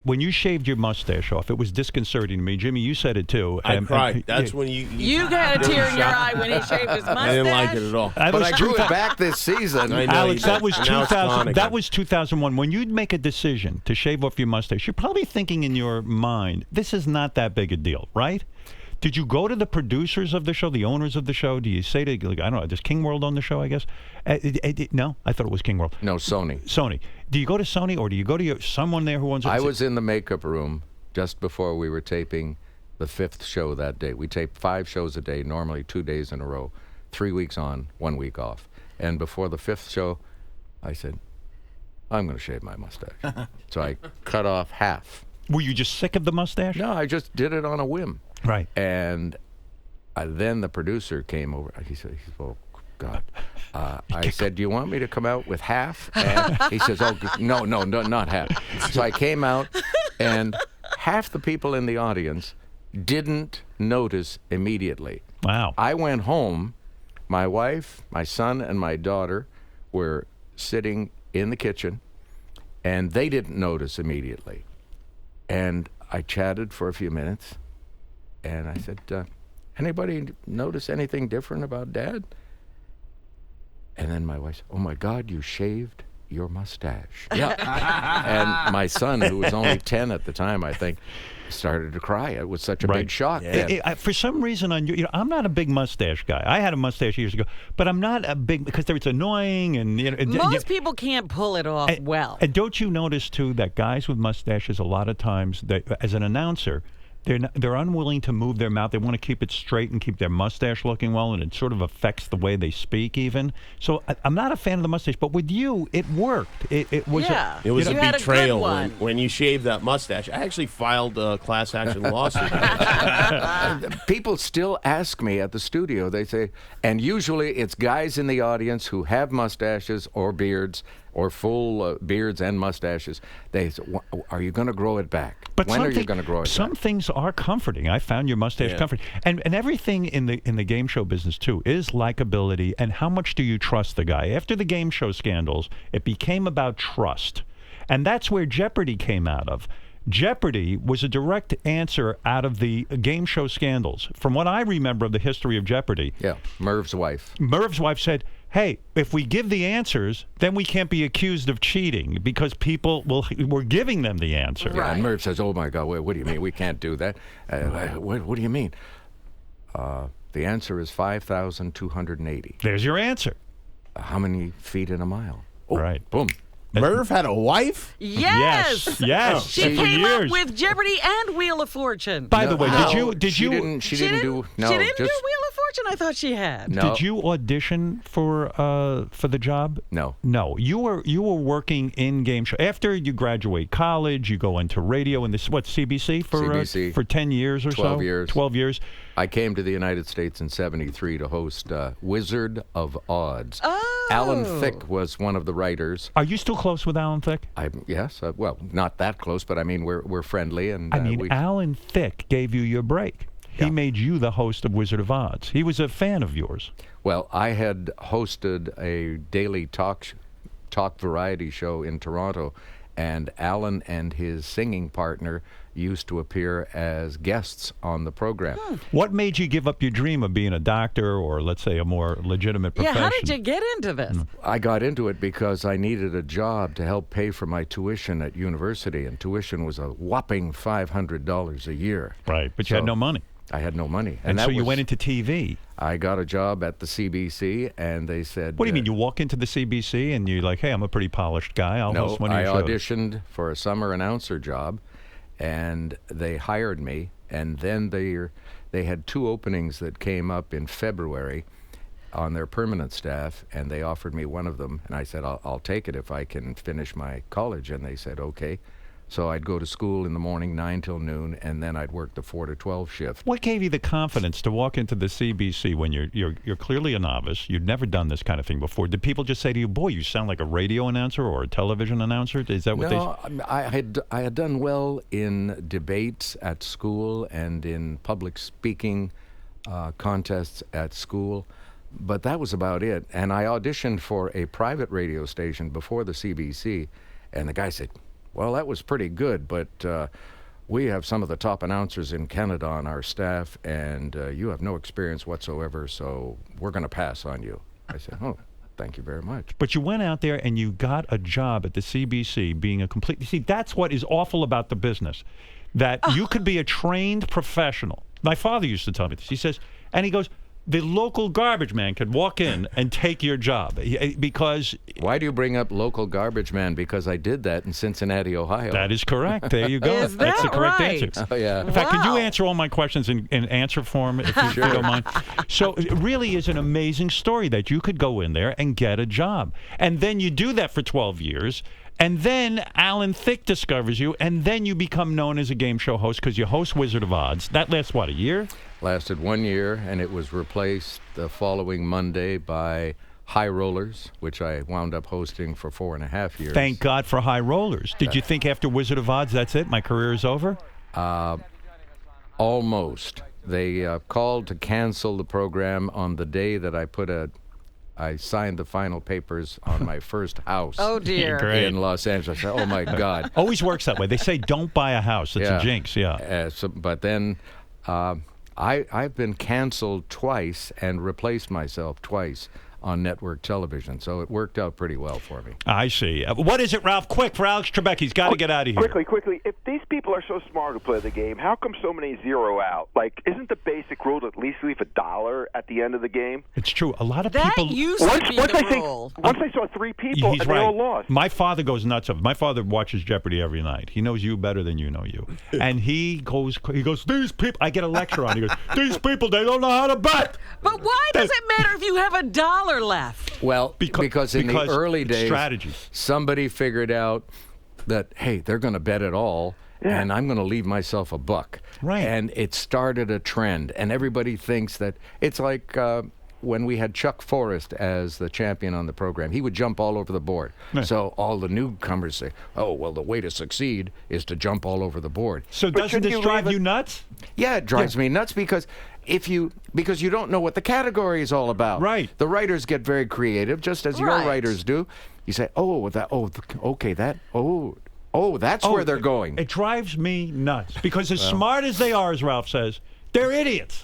when you shaved your mustache off, it was disconcerting to me. Jimmy, you said it too. I cried. That's when you had a tear in your eye when he shaved his mustache. I didn't like it at all. But I grew it back this season. Alex, that was 2000. That was was 2001. When you'd make a decision to shave off your mustache, you're probably thinking in your mind, "This is not that big a deal," right? Did you go to the producers of the show, the owners of the show? Do you say to, like, I don't know, does King World own the show, I guess? No, I thought it was King World. No, Sony. Sony. Do you go to Sony or do you go to someone there who owns it? I was in the makeup room just before we were taping the 5th show that day. We taped 5 shows a day, normally 2 days in a row, 3 weeks on, 1 week off. And before the 5th show, I said, I'm going to shave my mustache. So I cut off half. Were you just sick of the mustache? No, I just did it on a whim. Right. And then the producer came over. He said, "Oh, God." I said, "Do you want me to come out with half?" And he says, "Oh, no, not half." So I came out, and half the people in the audience didn't notice immediately. Wow. I went home. My wife, my son, and my daughter were sitting in the kitchen, and they didn't notice immediately. And I chatted for a few minutes. And I said, anybody notice anything different about Dad? And then my wife said, "Oh, my God, you shaved your mustache." Yeah. And my son, who was only 10 at the time, I think, started to cry. It was such a big shock. Yeah. For some reason, I'm not a big mustache guy. I had a mustache years ago, but I'm not a big, because it's annoying. And most people can't pull it off well. And don't you notice, too, that guys with mustaches, a lot of times, as an announcer, they're unwilling to move their mouth. They want to keep it straight and keep their mustache looking well, and it sort of affects the way they speak even. So I'm not a fan of the mustache, but with you, it worked. It was it was a had betrayal a when you shaved that mustache. I actually filed a class action lawsuit. People still ask me at the studio, they say, and usually it's guys in the audience who have mustaches or beards or full beards and mustaches. They say, "Are you going to grow it back? But when are you going to grow it back?" Some things are comforting. I found your mustache comforting. And everything in the game show business, too, is likability and how much do you trust the guy. After the game show scandals, it became about trust. And that's where Jeopardy came out of. Jeopardy was a direct answer out of the game show scandals. From what I remember of the history of Jeopardy. Yeah, Merv's wife. Merv's wife said, "Hey, if we give the answers, then we can't be accused of cheating because we're giving them the answer." Right. Yeah, and Merv says, "Oh, my God, what do you mean? We can't do that." What do you mean? The answer is 5,280. There's your answer. How many feet in a mile? Oh, right. Boom. Merv had a wife? Yes. Yes. She came up with Jeopardy and Wheel of Fortune. By the way, She didn't do She didn't do Wheel of Fortune. I thought she had. No. Did you audition for the job? No. No. You were working in game show. After you graduate college, you go into radio and this CBC for 10 years or 12 so. years. 12 years. I came to the United States in '73 to host Wizard of Odds. Oh. Alan Thicke was one of the writers. Are you still close with Alan Thicke? Yes. Well, not that close, but I mean we're friendly. And Alan Thicke gave you your break. He made you the host of Wizard of Odds. He was a fan of yours. Well, I had hosted a daily talk variety show in Toronto, and Alan and his singing partner used to appear as guests on the program. What made you give up your dream of being a doctor or, let's say, a more legitimate profession? Yeah, how did you get into this? I got into it because I needed a job to help pay for my tuition at university, and tuition was a whopping $500 a year. Right, but you had no money. I had no money. And so you went into TV. I got a job at the CBC, and they said... What do you mean? You walk into the CBC and you're like, "Hey, I'm a pretty polished guy. I'll host one of your shows." I auditioned for a summer announcer job, and they hired me. And then they had 2 openings that came up in February on their permanent staff, and they offered me one of them. And I said, I'll take it if I can finish my college. And they said, okay. So I'd go to school in the morning, 9 till noon, and then I'd work the 4 to 12 shift. What gave you the confidence to walk into the CBC when you're clearly a novice? You'd never done this kind of thing before. Did people just say to you, "Boy, you sound like a radio announcer or a television announcer"? Is that what they? No, I had done well in debates at school and in public speaking contests at school, but that was about it. And I auditioned for a private radio station before the CBC, and the guy said, well, that was pretty good, but we have some of the top announcers in Canada on our staff, and you have no experience whatsoever, so we're going to pass on you. I said, oh, thank you very much. But you went out there and you got a job at the CBC being a complete... See, that's what is awful about the business, that you could be a trained professional. My father used to tell me this. He says, and he goes, the local garbage man could walk in and take your job because... Why do you bring up local garbage man? Because I did that in Cincinnati, Ohio. That is correct. There you go. Is That's the that correct right? answer. Oh, yeah. In fact, could you answer all my questions in answer form, if you don't mind? So it really is an amazing story that you could go in there and get a job. And then you do that for 12 years. And then Alan Thicke discovers you, and then you become known as a game show host because you host Wizard of Odds. That lasts, what, a year? Lasted 1 year, and it was replaced the following Monday by High Rollers, which I wound up hosting for 4.5 years. Thank God for High Rollers. Did you think after Wizard of Odds, that's it, my career is over? Almost. They called to cancel the program on the day that I signed the final papers on my first house. Oh, dear. In Los Angeles. Oh, my God. Always works that way. They say don't buy a house. It's a jinx, yeah. But then I've been canceled twice and replaced myself twice on network television, so it worked out pretty well for me. I see. What is it, Ralph? Quick, for Alex Trebek. He's got to get out of here. Quickly. If these people are so smart who play the game, how come so many zero out? Like, isn't the basic rule to at least leave $1 at the end of the game? It's true. A lot of that people... used to be the rule. Once I saw 3 people, and they all lost. My father goes nuts over it. My father watches Jeopardy every night. He knows you better than you know you. And he goes, these people... I get a lecture on. He goes, these people, they don't know how to bet. But why does it matter if you have $1 left? Well, because in the early days, strategy. Somebody figured out that, hey, they're going to bet it all, and I'm going to leave myself $1. Right. And it started a trend, and everybody thinks that it's like when we had Chuck Forrest as the champion on the program. He would jump all over the board. Right. So all the newcomers say, oh, well, the way to succeed is to jump all over the board. So doesn't this drive you nuts? Yeah, it drives me nuts because because you don't know what the category is all about. Right. The writers get very creative, just as your writers do. You say, that's where they're going. It drives me nuts because as smart as they are, as Ralph says, they're idiots.